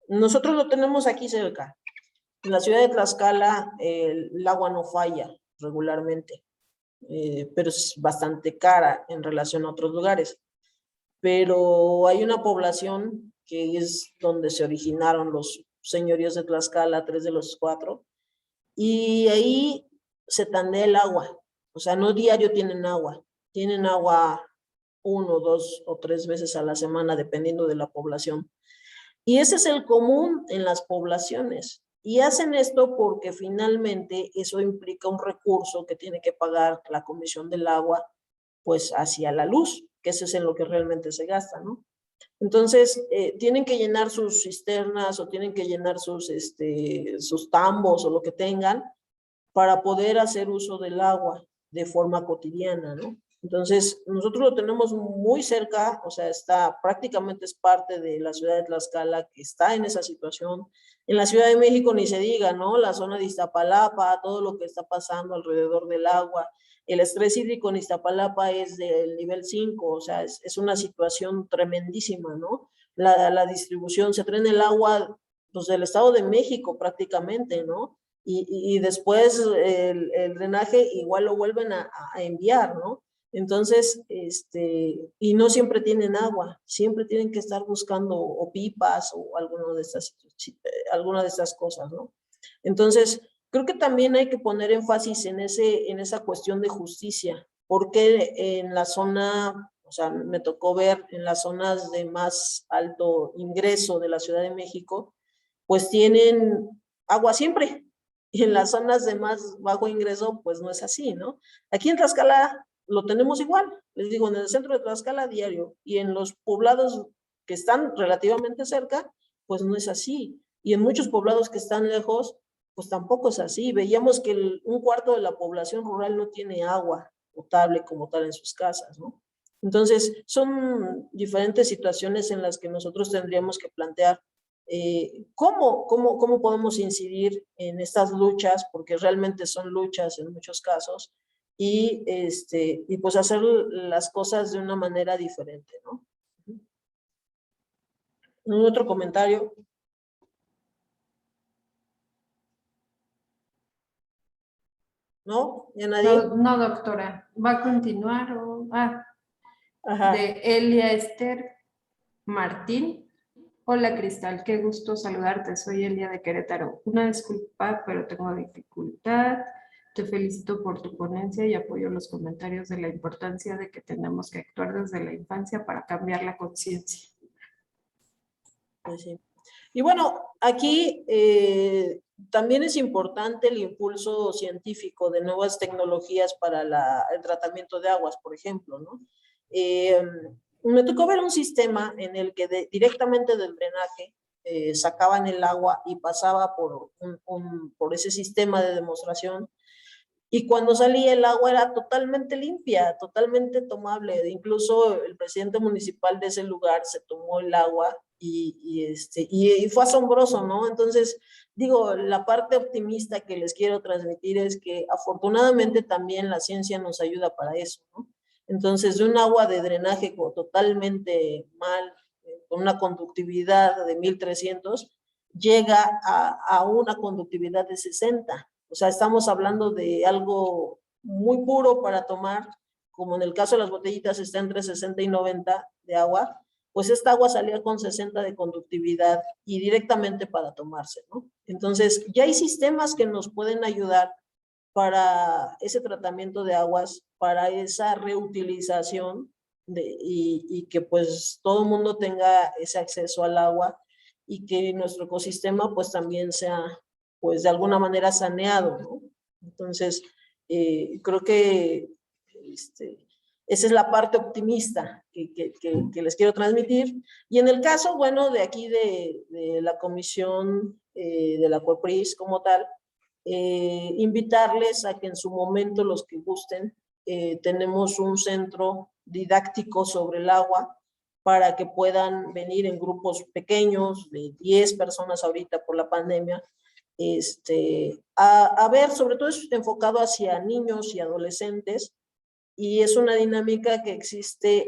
Nosotros lo tenemos aquí cerca. En la ciudad de Tlaxcala el agua no falla regularmente, pero es bastante cara en relación a otros lugares. Pero hay una población que es donde se originaron los señoríos de Tlaxcala, 3 de los 4, y ahí se tandea el agua. O sea, no diario tienen agua 1, 2 o 3 veces a la semana, dependiendo de la población. Y ese es el común en las poblaciones. Y hacen esto porque finalmente eso implica un recurso que tiene que pagar la Comisión del Agua, pues hacia la luz, que eso es en lo que realmente se gasta, ¿no? Entonces, tienen que llenar sus cisternas o tienen que llenar sus tambos o lo que tengan para poder hacer uso del agua de forma cotidiana, ¿no? Entonces, nosotros lo tenemos muy cerca, o sea, prácticamente es parte de la ciudad de Tlaxcala que está en esa situación. En la Ciudad de México ni se diga, ¿no? La zona de Iztapalapa, todo lo que está pasando alrededor del agua. El estrés hídrico en Iztapalapa es del nivel 5, o sea, es una situación tremendísima, ¿no? La distribución, se traen el agua pues, del Estado de México prácticamente, ¿no? Y después el drenaje igual lo vuelven a enviar, ¿no? Entonces, y no siempre tienen agua, siempre tienen que estar buscando o pipas o alguna de estas cosas, ¿no? Entonces, creo que también hay que poner énfasis en esa cuestión de justicia, porque en la zona, o sea, me tocó ver en las zonas de más alto ingreso de la Ciudad de México, pues tienen agua siempre, y en las zonas de más bajo ingreso, pues no es así, ¿no? Aquí en Tlaxcala lo tenemos igual, les digo, en el centro de Tlaxcala diario, y en los poblados que están relativamente cerca, pues no es así. Y en muchos poblados que están lejos, pues tampoco es así. Veíamos que un cuarto de la población rural no tiene agua potable como tal en sus casas, ¿no? Entonces, son diferentes situaciones en las que nosotros tendríamos que plantear ¿cómo podemos incidir en estas luchas? Porque realmente son luchas en muchos casos, y pues hacer las cosas de una manera diferente, ¿no? ¿Un otro comentario? ¿No? ¿Ya nadie? No, no, doctora. ¿Va a continuar o...? Ajá. De Elia Esther Martín. Hola Cristal, qué gusto saludarte. Soy Elia de Querétaro. Una disculpa, pero tengo dificultad. Te felicito por tu ponencia y apoyo los comentarios de la importancia de que tenemos que actuar desde la infancia para cambiar la conciencia. Pues sí. Y bueno, aquí también es importante el impulso científico de nuevas tecnologías para el tratamiento de aguas, por ejemplo, ¿no? Me tocó ver un sistema en el que directamente del drenaje sacaban el agua y pasaba por ese sistema de demostración, y cuando salía el agua era totalmente limpia, totalmente tomable. Incluso el presidente municipal de ese lugar se tomó el agua y fue asombroso, ¿no? Entonces, digo, la parte optimista que les quiero transmitir es que afortunadamente también la ciencia nos ayuda para eso, ¿no? Entonces, de un agua de drenaje totalmente mal, con una conductividad de 1300, llega a una conductividad de 60. O sea, estamos hablando de algo muy puro para tomar, como en el caso de las botellitas está entre 60 y 90 de agua, pues esta agua salía con 60 de conductividad y directamente para tomarse, ¿no? Entonces, ya hay sistemas que nos pueden ayudar para ese tratamiento de aguas, para esa reutilización y que pues todo el mundo tenga ese acceso al agua y que nuestro ecosistema pues también sea pues de alguna manera saneado, ¿no? Entonces, creo que esa es la parte optimista que les quiero transmitir. Y en el caso, bueno, de aquí de la comisión de la COEPRIS como tal, invitarles a que en su momento, los que gusten, tenemos un centro didáctico sobre el agua para que puedan venir en grupos pequeños de 10 personas ahorita por la pandemia, a ver, sobre todo es enfocado hacia niños y adolescentes, y es una dinámica que existe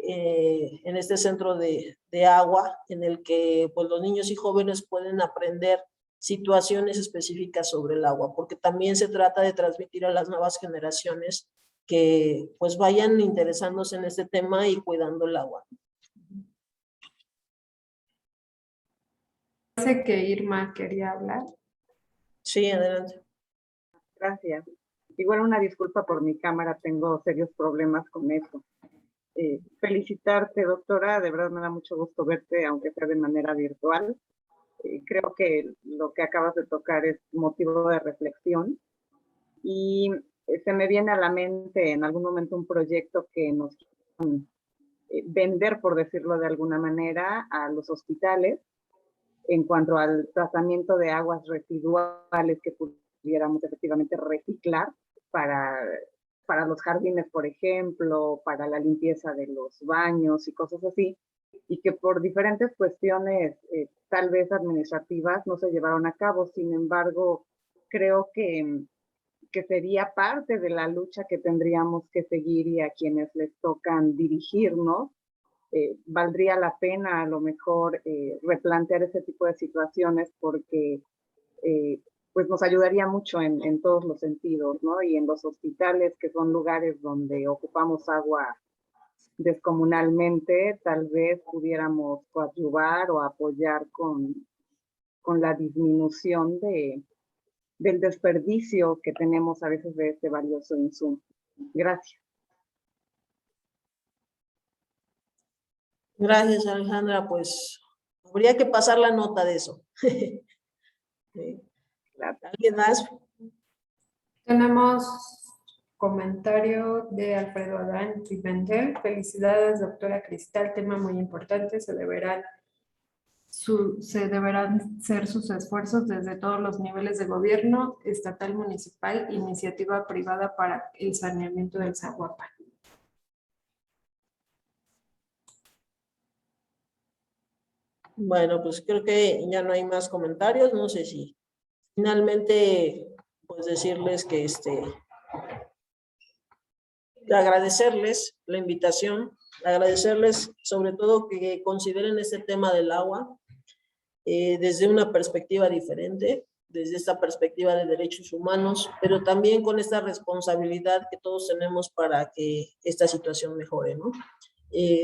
en este centro de agua, en el que pues, los niños y jóvenes pueden aprender situaciones específicas sobre el agua, porque también se trata de transmitir a las nuevas generaciones que pues vayan interesándose en este tema y cuidando el agua. Parece que Irma quería hablar. Sí, adelante. Gracias. Igual una disculpa por mi cámara, tengo serios problemas con eso. Felicitarte, doctora, de verdad me da mucho gusto verte, aunque sea de manera virtual. Creo que lo que acabas de tocar es motivo de reflexión y se me viene a la mente en algún momento un proyecto que nos vender, por decirlo de alguna manera, a los hospitales en cuanto al tratamiento de aguas residuales que pudiéramos efectivamente reciclar para los jardines, por ejemplo, para la limpieza de los baños y cosas así, y que por diferentes cuestiones tal vez administrativas no se llevaron a cabo. Sin embargo, creo que sería parte de la lucha que tendríamos que seguir y a quienes les tocan dirigirnos. Valdría la pena a lo mejor replantear ese tipo de situaciones porque pues nos ayudaría mucho en todos los sentidos, ¿no? Y en los hospitales, que son lugares donde ocupamos agua descomunalmente, tal vez pudiéramos coadyuvar o apoyar con la disminución del desperdicio que tenemos a veces de este valioso insumo. Gracias. Gracias, Alejandra. Pues habría que pasar la nota de eso. ¿Alguien más? Tenemos comentario de Alfredo Adán Pimentel. Felicidades, doctora Cristal, tema muy importante. Se deberán ser sus esfuerzos desde todos los niveles de gobierno, estatal, municipal, iniciativa privada para el saneamiento del Zaguapan. Bueno, pues creo que ya no hay más comentarios. No sé si finalmente, pues decirles que agradecerles la invitación, agradecerles sobre todo que consideren este tema del agua desde una perspectiva diferente, desde esta perspectiva de derechos humanos, pero también con esta responsabilidad que todos tenemos para que esta situación mejore, ¿no?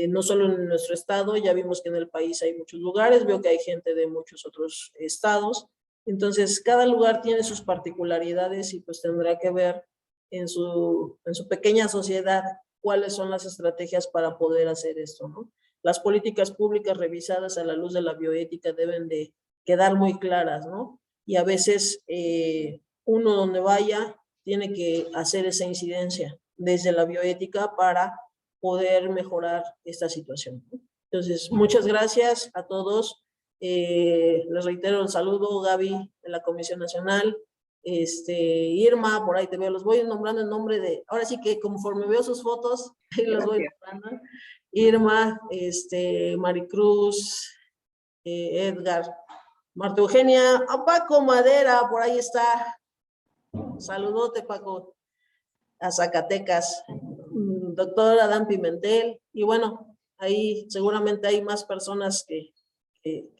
No solo en nuestro estado, ya vimos que en el país hay muchos lugares, veo que hay gente de muchos otros estados, entonces cada lugar tiene sus particularidades y pues tendrá que ver en su pequeña sociedad cuáles son las estrategias para poder hacer esto, ¿no? Las políticas públicas revisadas a la luz de la bioética deben de quedar muy claras, ¿no? Y a veces uno donde vaya tiene que hacer esa incidencia desde la bioética para poder mejorar esta situación, ¿no? Entonces, muchas gracias a todos. Les reitero el saludo, Gaby, de la Comisión Nacional, Irma, por ahí te veo, los voy nombrando en nombre de, ahora sí que conforme veo sus fotos, los voy nombrando. Irma, Maricruz, Edgar, Marta Eugenia, a Paco Madera, por ahí está. Saludote, Paco, a Zacatecas, doctor Adán Pimentel, y bueno, ahí seguramente hay más personas que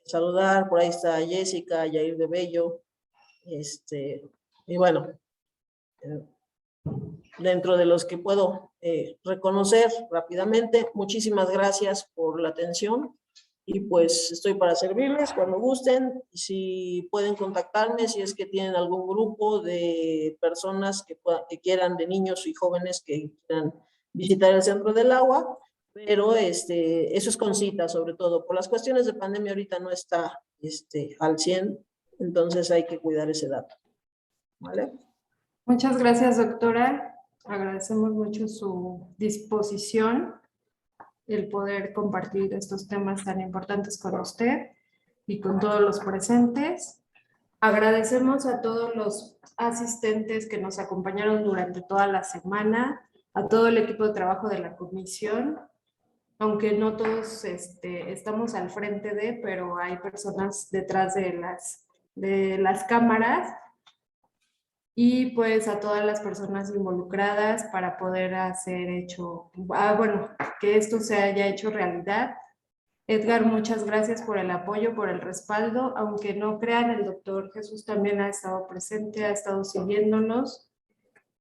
saludar, por ahí está Jessica, Yair de Bello, y bueno, dentro de los que puedo reconocer rápidamente, muchísimas gracias por la atención y pues estoy para servirles cuando gusten. Si pueden contactarme, si es que tienen algún grupo de personas que quieran, de niños y jóvenes que quieran visitar el Centro del Agua, pero eso es con cita, sobre todo por las cuestiones de pandemia ahorita no está al 100, entonces hay que cuidar ese dato, ¿vale? Muchas gracias, doctora. Agradecemos mucho su disposición, el poder compartir estos temas tan importantes con usted y con todos los presentes. Agradecemos a todos los asistentes que nos acompañaron durante toda la semana, a todo el equipo de trabajo de la comisión, aunque no todos estamos al frente pero hay personas detrás de las cámaras. y pues a todas las personas involucradas para poder que esto se haya hecho realidad. Edgar, muchas gracias por el apoyo, por el respaldo. Aunque no crean, el doctor Jesús también ha estado presente, ha estado siguiéndonos.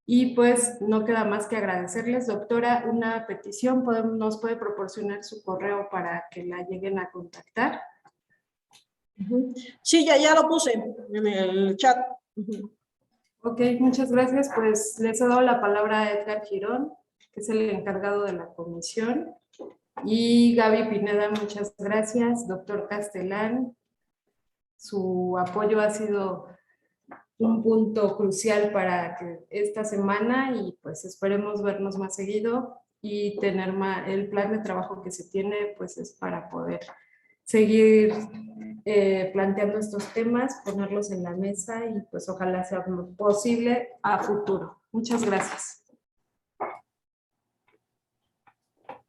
Y pues no queda más que agradecerles. Doctora, una petición, ¿nos puede proporcionar su correo para que la lleguen a contactar? Sí, ya lo puse en el chat. Ok, muchas gracias. Pues les he dado la palabra a Edgar Girón, que es el encargado de la comisión. Y Gaby Pineda, muchas gracias. Doctor Castelán, su apoyo ha sido un punto crucial para esta semana y pues esperemos vernos más seguido y tener el plan de trabajo que se tiene pues es para poder seguir planteando estos temas, ponerlos en la mesa y pues ojalá sea posible a futuro. Muchas gracias.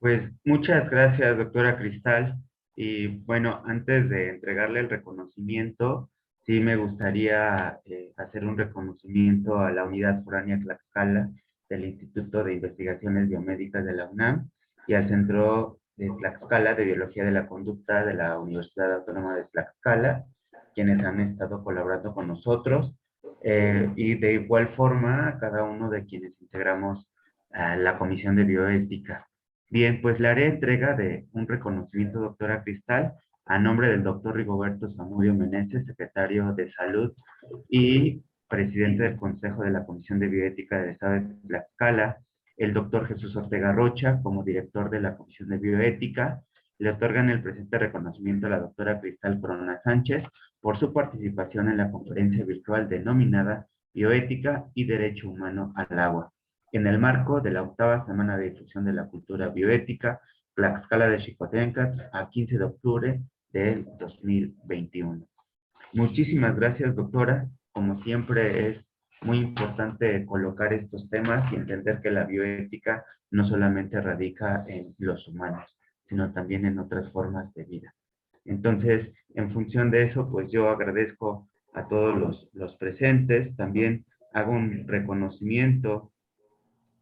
Pues muchas gracias, doctora Cristal. Y bueno, antes de entregarle el reconocimiento, sí me gustaría hacer un reconocimiento a la Unidad Foránea Tlaxcala del Instituto de Investigaciones Biomédicas de la UNAM y al Centro de Tlaxcala de Biología de la Conducta de la Universidad Autónoma de Tlaxcala, quienes han estado colaborando con nosotros. Y de igual forma, a cada uno de quienes integramos la Comisión de Bioética. Bien, pues le haré entrega de un reconocimiento, doctora Cristal, a nombre del doctor Rigoberto Zamudio Meneses, secretario de Salud y presidente del Consejo de la Comisión de Bioética del Estado de Tlaxcala, el doctor Jesús Ortega Rocha, como director de la Comisión de Bioética. Le otorgan el presente reconocimiento a la doctora Cristal Corona Sánchez por su participación en la conferencia virtual denominada Bioética y Derecho Humano al Agua, en el marco de la 8ª Semana de Difusión de la Cultura Bioética, Tlaxcala de Xicoténcatl, a 15 de octubre del 2021. Muchísimas gracias, doctora. Como siempre, es muy importante colocar estos temas y entender que la bioética no solamente radica en los humanos, sino también en otras formas de vida. Entonces, en función de eso, pues yo agradezco a todos los presentes. También hago un reconocimiento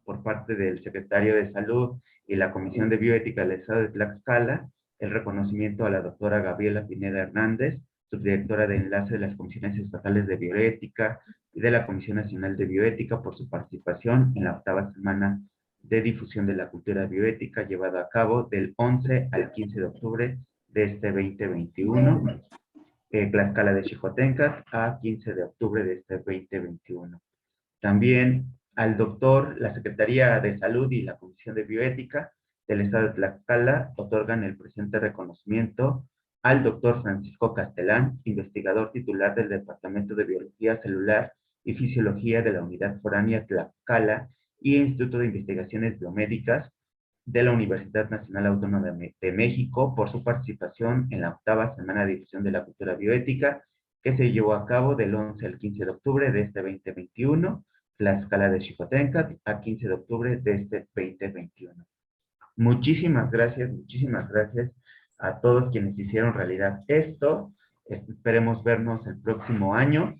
por parte del secretario de Salud y la Comisión de Bioética del Estado de Tlaxcala, el reconocimiento a la doctora Gabriela Pineda Hernández, subdirectora de enlace de las Comisiones Estatales de Bioética y de la Comisión Nacional de Bioética, por su participación en la 8ª Semana de Difusión de la Cultura Bioética, llevada a cabo del 11 al 15 de octubre de este 2021, Tlaxcala de Xicoténcatl, a 15 de octubre de este 2021. También al doctor, la Secretaría de Salud y la Comisión de Bioética del Estado de Tlaxcala otorgan el presente reconocimiento al doctor Francisco Castelán, investigador titular del Departamento de Biología Celular y Fisiología de la Unidad Foránea Tlaxcala y Instituto de Investigaciones Biomédicas de la Universidad Nacional Autónoma de México, por su participación en la 8ª Semana de Difusión de la Cultura Bioética, que se llevó a cabo del 11 al 15 de octubre de este 2021, Tlaxcala de Xicoténcatl, a 15 de octubre de este 2021. Muchísimas gracias a todos quienes hicieron realidad esto. Esperemos vernos el próximo año.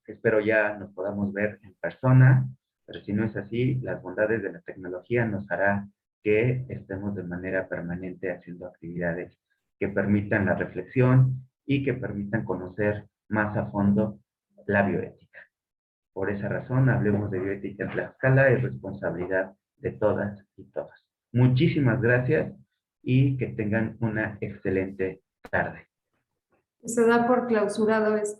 Espero ya nos podamos ver en persona, pero si no es así, las bondades de la tecnología nos hará que estemos de manera permanente haciendo actividades que permitan la reflexión y que permitan conocer más a fondo la bioética. Por esa razón, hablemos de bioética en Tlaxcala, es responsabilidad de todas y todos. Muchísimas gracias y que tengan una excelente tarde. Se da por clausurado este